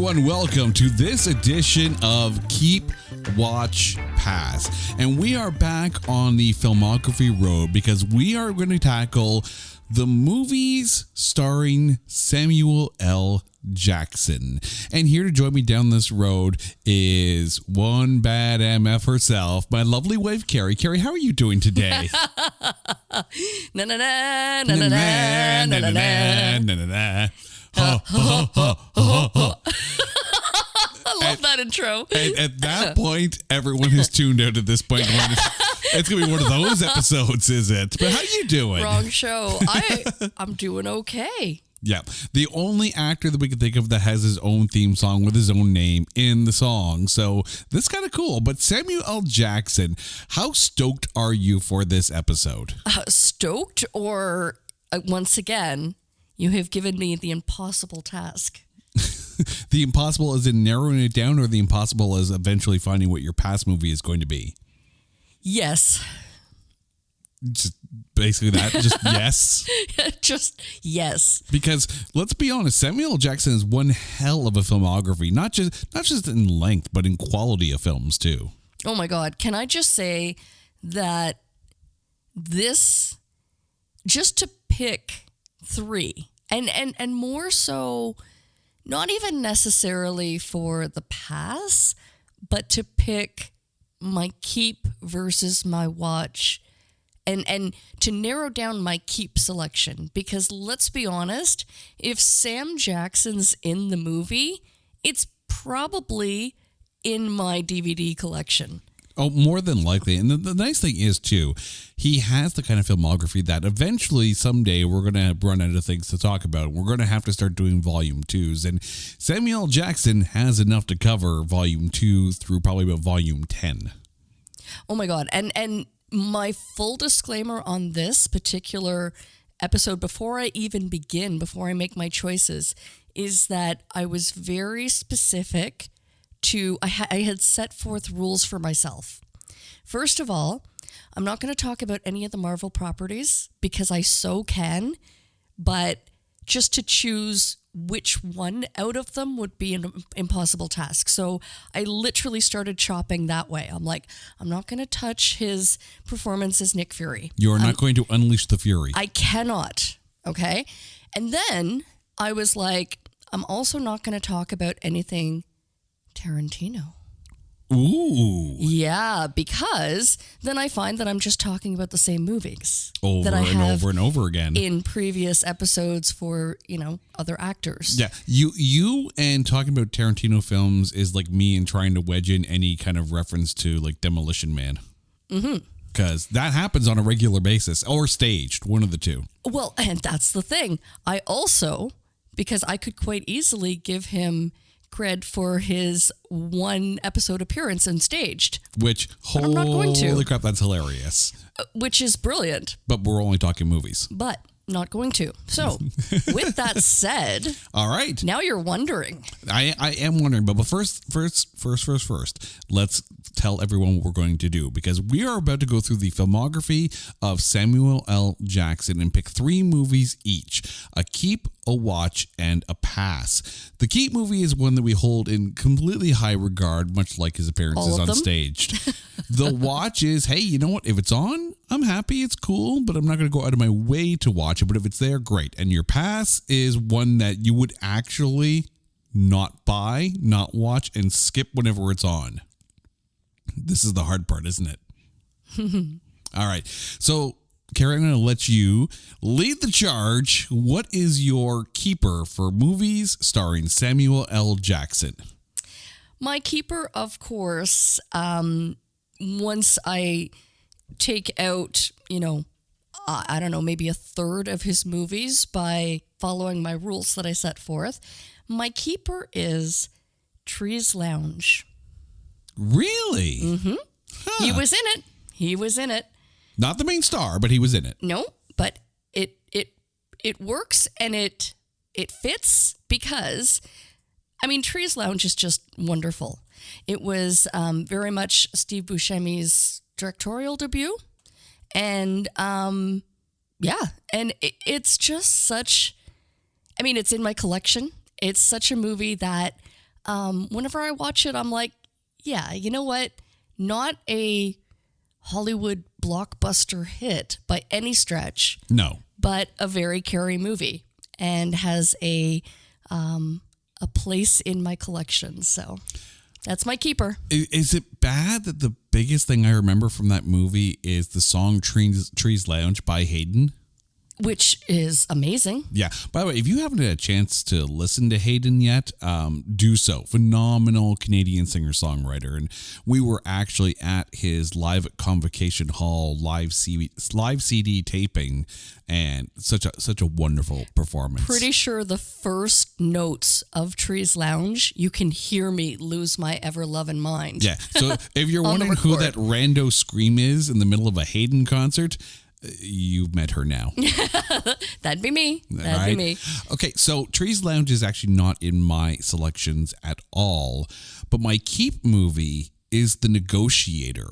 everyone, welcome to this edition of Keep, Watch, Pass. And we are back on the filmography road because we are going to tackle the movies starring Samuel L. Jackson. And here to join me down this road is one bad MF herself, my lovely wife, Carrie. Carrie, how are you doing today? Na na na na na na na na na na. I love that intro. And at that point, everyone has tuned out at this point. It's going to be one of those episodes, is it? But how you doing? Wrong show. I'm doing okay. Yeah. The only actor that we can think of that has his own theme song with his own name in the song. So this is kind of cool. But Samuel L. Jackson, how stoked are you for this episode? Stoked or, once again, you have given me the impossible task. The impossible is in narrowing it down, or the impossible is eventually finding what your past movie is going to be? Yes. Just basically that. Just yes. Just yes. Because let's be honest, Samuel L. Jackson is one hell of a filmography, not just in length, but in quality of films too. Oh my God. Can I just say that this, just to pick three, and more so, not even necessarily for the pass, but to pick my keep versus my watch, and to narrow down my keep selection. Because let's be honest, if Sam Jackson's in the movie, it's probably in my DVD collection. Oh, more than likely. And the nice thing is, too, he has the kind of filmography that eventually someday we're going to run out of things to talk about. We're going to have to start doing volume 2s. And Samuel L. Jackson has enough to cover volume 2 through probably about volume 10. Oh, my God. And my full disclaimer on this particular episode, before I even begin, before I make my choices, is that I was very specific I had set forth rules for myself. First of all, I'm not going to talk about any of the Marvel properties because I so can, but just to choose which one out of them would be an impossible task. So I literally started chopping that way. I'm like, I'm not going to touch his performance as Nick Fury. You're not going to unleash the fury. I cannot. Okay. And then I was like, I'm also not going to talk about anything Tarantino. Ooh. Yeah, because then I find that I'm just talking about the same movies Over that I and have over and over again in previous episodes for, other actors. Yeah, you and talking about Tarantino films is like me and trying to wedge in any kind of reference to like Demolition Man. Mm-hmm. Because that happens on a regular basis, or staged, one of the two. Well, and that's the thing. I also, because I could quite easily give him cred for his one episode appearance in Staged. Which, I'm not going to. Holy crap, that's hilarious. Which is brilliant. But we're only talking movies. But not going to. So, with that said, all right. Now you're wondering. I am wondering, but first, let's tell everyone what we're going to do, because we are about to go through the filmography of Samuel L. Jackson and pick 3 movies each: a keep, a watch, and a pass. The keep movie is one that we hold in completely high regard, much like his appearances on Staged. The watch is, hey, you know what? If it's on, I'm happy, it's cool, but I'm not going to go out of my way to watch it. But if it's there, great. And your pass is one that you would actually not buy, not watch, and skip whenever it's on. This is the hard part, isn't it? All right. So, Carrie, I'm going to let you lead the charge. What is your keeper for movies starring Samuel L. Jackson? My keeper, of course, once I take out, I don't know, maybe a third of his movies by following my rules that I set forth, my keeper is Trees Lounge. Really? Mm-hmm. Huh. He was in it. Not the main star, but he was in it. No, but it works and it fits because, Trees Lounge is just wonderful. It was very much Steve Buscemi's directorial debut. And, it's just such, it's in my collection. It's such a movie that whenever I watch it, I'm like, yeah, you know what? Not a Hollywood blockbuster hit by any stretch. No. But a very Carrie movie, and has a place in my collection. So that's my keeper. Is it bad that the biggest thing I remember from that movie is the song Trees Lounge by Hayden? Which is amazing. Yeah. By the way, if you haven't had a chance to listen to Hayden yet, do so. Phenomenal Canadian singer-songwriter. And we were actually at his Live at Convocation Hall live CD taping, and such a wonderful performance. Pretty sure the first notes of Trees Lounge, you can hear me lose my ever-loving mind. Yeah. So if you're wondering who that rando scream is in the middle of a Hayden concert, you've met her now. That'd be me. That'd be me. Okay, so Trees Lounge is actually not in my selections at all, but my keep movie is The Negotiator.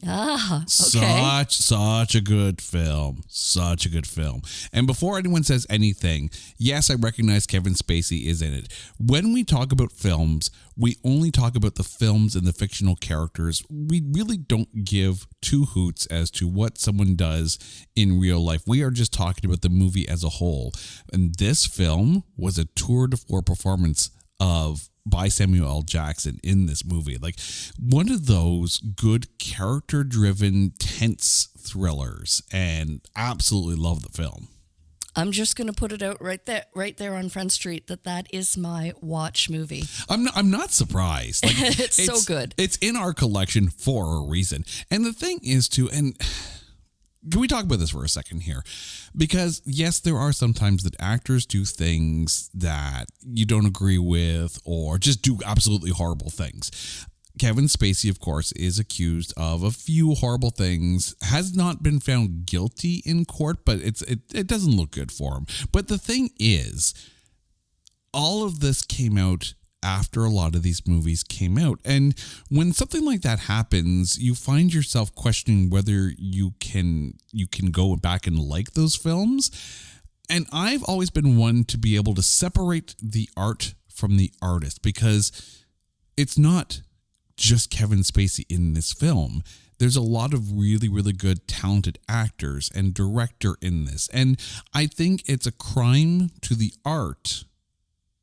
Ah, okay. Such a good film. Such a good film. And before anyone says anything, yes, I recognize Kevin Spacey is in it. When we talk about films, we only talk about the films and the fictional characters. We really don't give two hoots as to what someone does in real life. We are just talking about the movie as a whole. And this film was a tour de force performance by Samuel L. Jackson in this movie. Like, one of those good character-driven, tense thrillers, and absolutely love the film. I'm just going to put it out right there on Front Street that is my watch movie. I'm not surprised. Like, it's so good. It's in our collection for a reason. And the thing is can we talk about this for a second here? Because, yes, there are some times that actors do things that you don't agree with, or just do absolutely horrible things. Kevin Spacey, of course, is accused of a few horrible things, has not been found guilty in court, but it doesn't look good for him. But the thing is, all of this came out after a lot of these movies came out. And when something like that happens, you find yourself questioning whether you can go back and like those films. And I've always been one to be able to separate the art from the artist, because it's not just Kevin Spacey in this film. There's a lot of really, really good, talented actors and director in this. And I think it's a crime to the art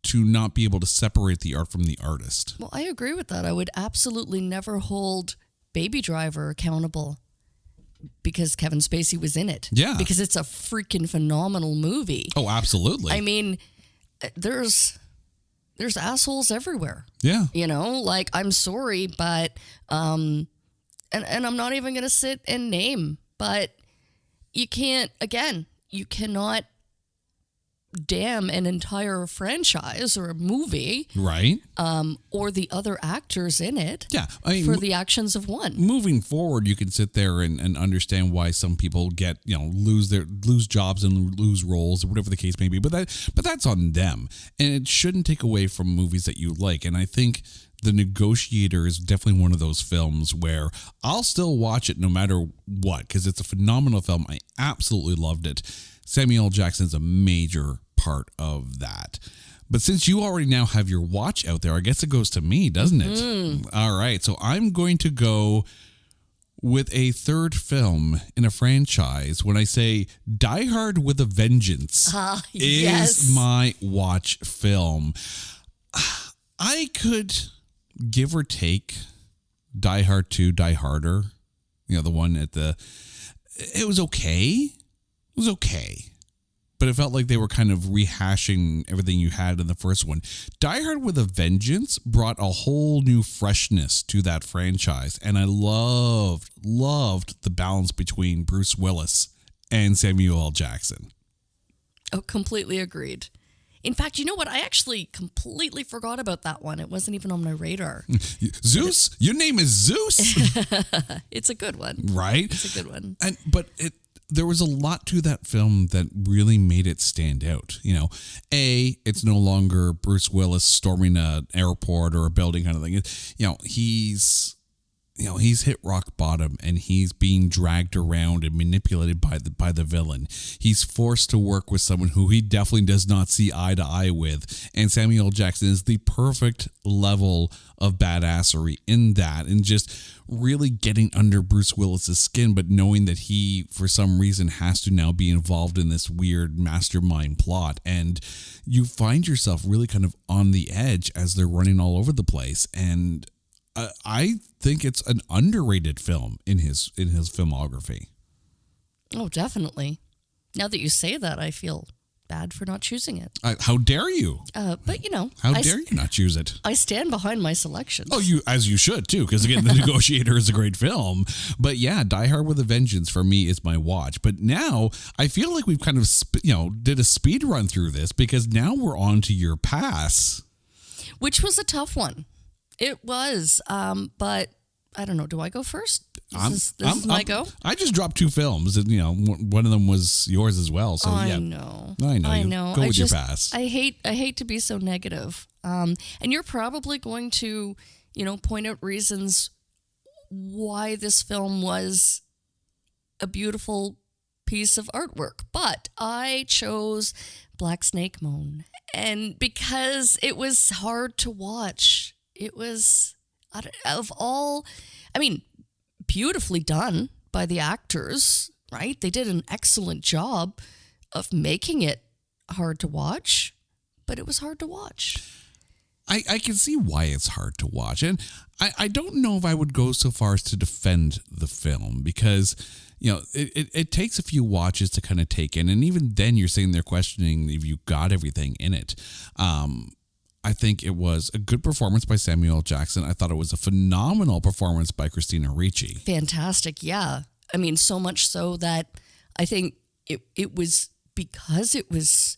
to not be able to separate the art from the artist. Well, I agree with that. I would absolutely never hold Baby Driver accountable because Kevin Spacey was in it. Yeah. Because it's a freaking phenomenal movie. Oh, absolutely. I mean, there's assholes everywhere. Yeah. You know, like, I'm sorry, but and I'm not even going to sit and name, but you cannot damn an entire franchise or a movie, right? Or the other actors in it, for the actions of one. Moving forward, you can sit there and understand why some people get, lose jobs and lose roles or whatever the case may be. But that's on them, and it shouldn't take away from movies that you like. And I think The Negotiator is definitely one of those films where I'll still watch it no matter what, because it's a phenomenal film. I absolutely loved it. Samuel L. Jackson is a major part of that. But since you already now have your watch out there, I guess it goes to me, doesn't it? All right. So I'm going to go with a third film in a franchise. When I say Die Hard with a Vengeance is my watch film. I could give or take Die Hard 2, Die Harder. The one it was okay. It was okay, but it felt like they were kind of rehashing everything you had in the first one. Die Hard with a Vengeance brought a whole new freshness to that franchise, and I loved the balance between Bruce Willis and Samuel L. Jackson. Oh, completely agreed. In fact, you know what? I actually completely forgot about that one. It wasn't even on my radar. Zeus? Your name is Zeus? It's a good one. Right? It's a good one. But there was a lot to that film that really made it stand out. It's no longer Bruce Willis storming an airport or a building kind of thing. He's he's hit rock bottom and he's being dragged around and manipulated by the villain. He's forced to work with someone who he definitely does not see eye to eye with. And Samuel L. Jackson is the perfect level of badassery in that, and just really getting under Bruce Willis's skin, but knowing that he, for some reason, has to now be involved in this weird mastermind plot. And you find yourself really kind of on the edge as they're running all over the place. And I think it's an underrated film in his filmography. Oh, definitely. Now that you say that, I feel bad for not choosing it. How dare you? But how dare you not choose it? I stand behind my selections. Oh, as you should too, because again, The Negotiator is a great film. But yeah, Die Hard with a Vengeance for me is my watch. But now I feel like we've kind of did a speed run through this, because now we're on to your pass, which was a tough one. It was, but I don't know. Do I go first? This is my go. I just dropped 2 films, and one of them was yours as well. So I yeah, know. I know. Go with your pass. I hate to be so negative. And you're probably going to, point out reasons why this film was a beautiful piece of artwork. But I chose Black Snake Moan, and because it was hard to watch. It was, beautifully done by the actors, right? They did an excellent job of making it hard to watch, but it was hard to watch. I can see why it's hard to watch. And I don't know if I would go so far as to defend the film, because, it takes a few watches to kind of take in. And even then you're sitting there questioning if you got everything in it. I think it was a good performance by Samuel L. Jackson. I thought it was a phenomenal performance by Christina Ricci. Fantastic, yeah. So much so that I think it was because it was,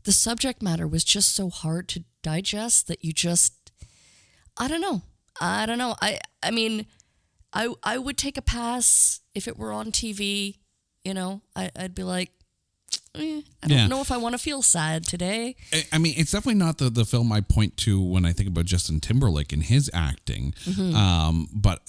the subject matter was just so hard to digest that you just, I don't know. I would take a pass if it were on TV. I'd be like, I don't know if I want to feel sad today. It's definitely not the film I point to when I think about Justin Timberlake and his acting. Mm-hmm. But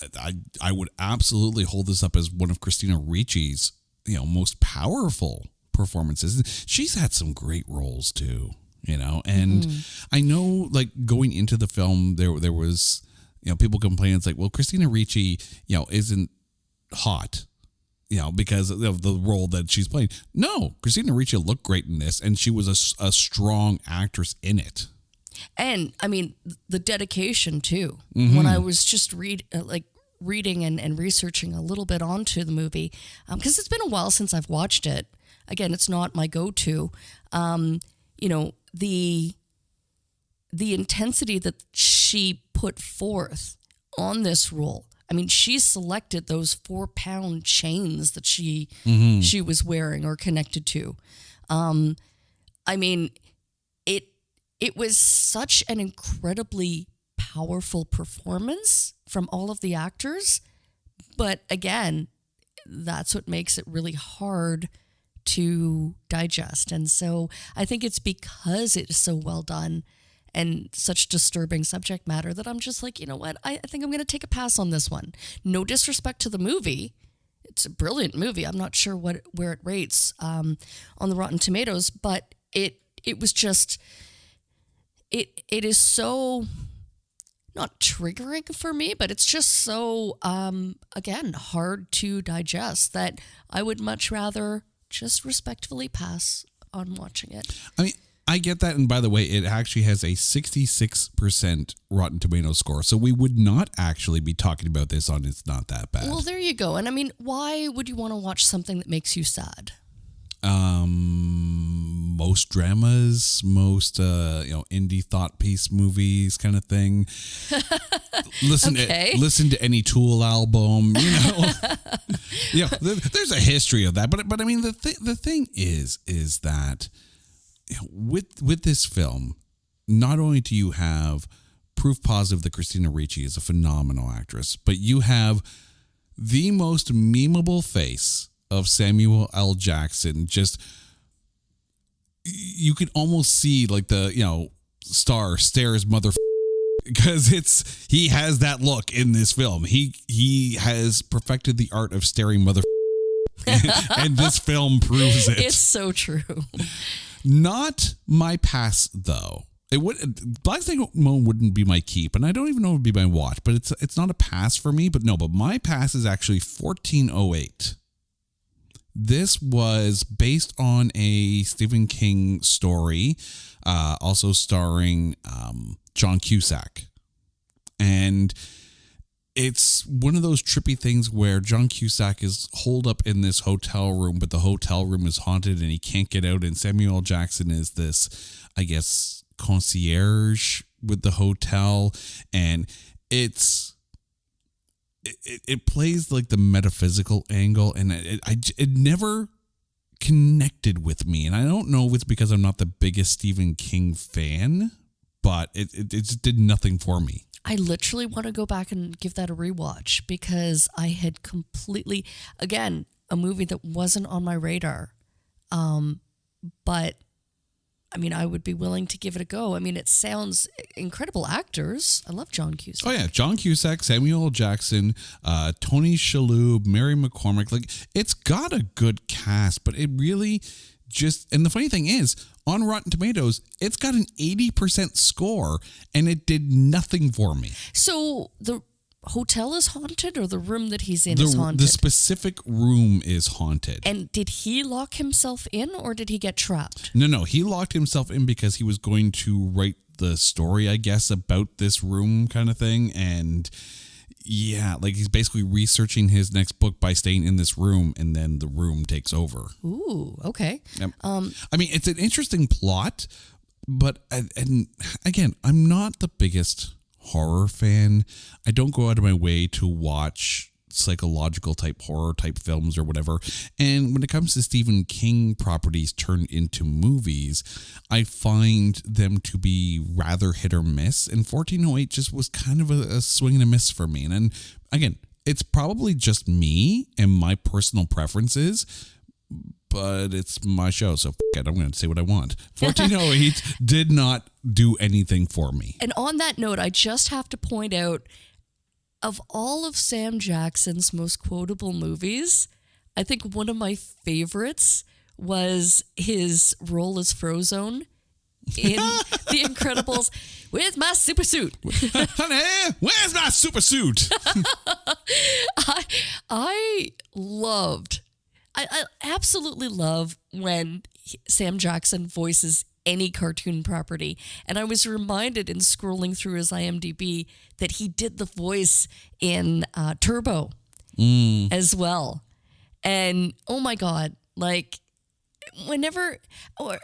I would absolutely hold this up as one of Christina Ricci's, most powerful performances. She's had some great roles too, and I know, like, going into the film, there was, people complaining. It's like, well, Christina Ricci, isn't hot, because of the role that she's playing. No, Christina Ricci looked great in this, and she was a strong actress in it. And the dedication too. Mm-hmm. When I was just reading and researching a little bit onto the movie, because it's been a while since I've watched it. Again, it's not my go-to. The intensity that she put forth on this role. She selected those 4-pound chains that she was wearing or connected to. It was such an incredibly powerful performance from all of the actors. But again, that's what makes it really hard to digest. And so I think it's because it is so well done and such disturbing subject matter that I'm just like, you know what? I think I'm going to take a pass on this one. No disrespect to the movie. It's a brilliant movie. I'm not sure where it rates on the Rotten Tomatoes, but it was just, it is so not triggering for me, but it's just so, again, hard to digest that I would much rather just respectfully pass on watching it. I get that. And by the way, it actually has a 66% Rotten Tomatoes score. So we would not actually be talking about this on It's Not That Bad. Well, there you go. And why would you want to watch something that makes you sad? Most dramas, most indie thought piece movies kind of thing. Listen to any Tool album, there's a history of that. But the thing is that with this film, not only do you have proof positive that Christina Ricci is a phenomenal actress, but you have the most memeable face of Samuel L. Jackson. Just, you could almost see like the, star stares mother because he has that look in this film. He has perfected the art of staring mother, and this film proves it. It's so true. Not my pass though. It would Black Snake Moan wouldn't be my keep, and I don't even know it would be my watch. But it's not a pass for me. But my pass is actually 1408. This was based on a Stephen King story, also starring John Cusack, and it's one of those trippy things where John Cusack is holed up in this hotel room, but the hotel room is haunted and he can't get out. And Samuel L. Jackson is this, I guess, concierge with the hotel, and it plays like the metaphysical angle, and it never connected with me. And I don't know if it's because I'm not the biggest Stephen King fan, but it just did nothing for me. I literally want to go back and give that a rewatch because I had completely, again, a movie that wasn't on my radar. But I mean, I would be willing to give it a go. I mean, it sounds incredible actors. I love John Cusack. Oh yeah, John Cusack, Samuel L. Jackson, Tony Shalhoub, Mary McCormick. Like, it's got a good cast, but it really just, and the funny thing is, on Rotten Tomatoes, it's got an 80% score, and it did nothing for me. So the hotel is haunted, or the room that he's in is haunted? The specific room is haunted. And did he lock himself in, or did he get trapped? No, he locked himself in because he was going to write the story, I guess, about this room kind of thing. And yeah, like, he's basically researching his next book by staying in this room, and then the room takes over. Ooh, okay. Yep. I mean, it's an interesting plot, but and again, I'm not the biggest horror fan. I don't go out of my way to watch psychological type horror type films or whatever. And when it comes to Stephen King properties turned into movies, I find them to be rather hit or miss. And 1408 just was kind of a swing and a miss for me. And then again, it's probably just me and my personal preferences, but it's my show, so it, I'm going to say what I want. 1408 did not do anything for me. And on that note, I just have to point out, of all of Sam Jackson's most quotable movies, I think one of my favorites was his role as Frozone in The Incredibles with my super suit. Honey, where's my super suit? I absolutely love when Sam Jackson voices any cartoon property. And I was reminded in scrolling through his IMDb that he did the voice in Turbo as well. And oh my God, like, whenever, or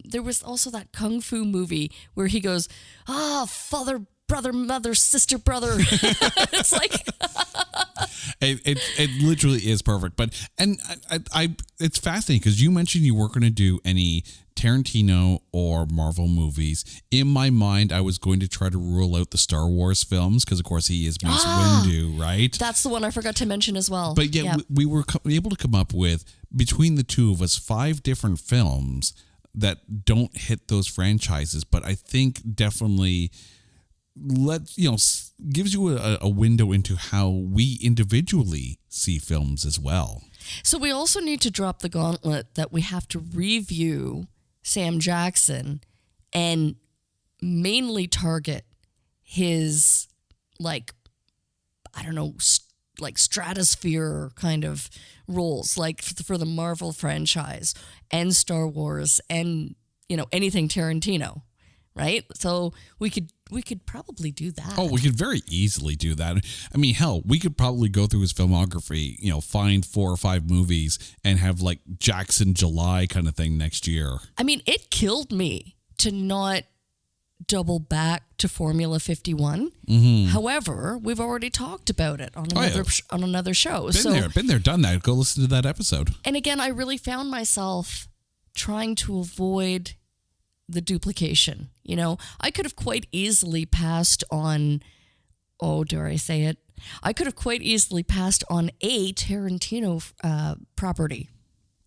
there was also that Kung Fu movie where he goes, father, brother, mother, sister, brother. It's like... It literally is perfect. But I it's fascinating because you mentioned you weren't going to do any Tarantino or Marvel movies. In my mind, I was going to try to rule out the Star Wars films because, of course, he is Mace Windu, right? That's the one I forgot to mention as well. But yet we were able to come up with, between the two of us, 5 different films that don't hit those franchises. But I think definitely gives you a window into how we individually see films as well. So we also need to drop the gauntlet that we have to review Sam Jackson and mainly target his, like, I don't know, like stratosphere kind of roles, like for the Marvel franchise and Star Wars and, anything Tarantino, right? So we could probably do that. Oh, we could very easily do that. I mean, hell, we could probably go through his filmography, find 4 or 5 movies and have like Jackson July kind of thing next year. I mean, it killed me to not double back to Formula 51. Mm-hmm. However, we've already talked about it on another show. Been there, done that. Go listen to that episode. And again, I really found myself trying to avoid the duplication. I could have quite easily passed on, dare I say it? I could have quite easily passed on a Tarantino property.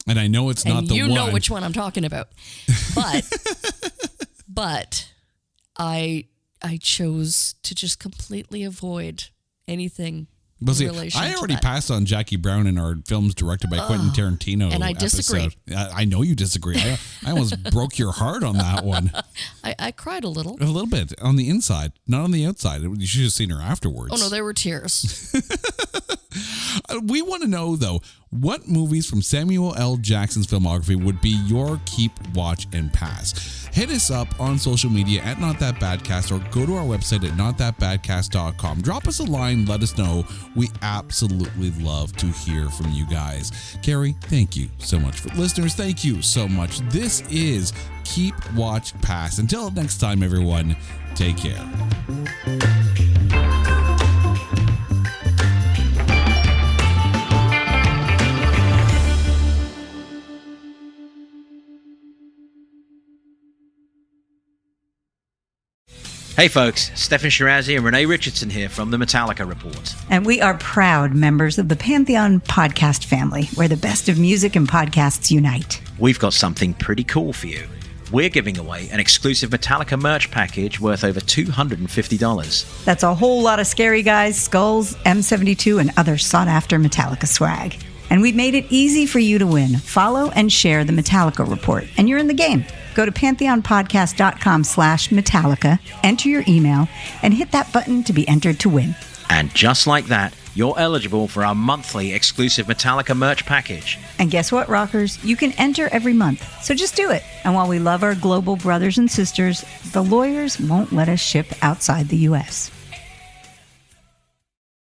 And I know it's not the one. You know which one I'm talking about. But I I chose to just completely avoid anything. But see, I already passed on Jackie Brown in our films directed by Quentin Tarantino. And I disagree. I know you disagree. I almost broke your heart on that one. I cried a little. A little bit on the inside, not on the outside. You should have seen her afterwards. Oh, no, there were tears. We want to know, though, what movies from Samuel L. Jackson's filmography would be your keep, watch, and pass? Hit us up on social media at Not That Badcast, or go to our website at notthatbadcast.com. Drop us a line, let us know. We absolutely love to hear from you guys. Carrie, thank you so much. For listeners, thank you so much. This is Keep, Watch, Pass. Until next time, everyone, take care. Hey folks, Stefan Shirazi and Renee Richardson here from the Metallica Report. And we are proud members of the Pantheon podcast family, where the best of music and podcasts unite. We've got something pretty cool for you. We're giving away an exclusive Metallica merch package worth over $250. That's a whole lot of Scary Guys, Skulls, M72, and other sought-after Metallica swag. And we've made it easy for you to win. Follow and share the Metallica Report, and you're in the game. Go to pantheonpodcast.com/Metallica, enter your email, and hit that button to be entered to win. And just like that, you're eligible for our monthly exclusive Metallica merch package. And guess what, rockers? You can enter every month, so just do it. And while we love our global brothers and sisters, the lawyers won't let us ship outside the U.S.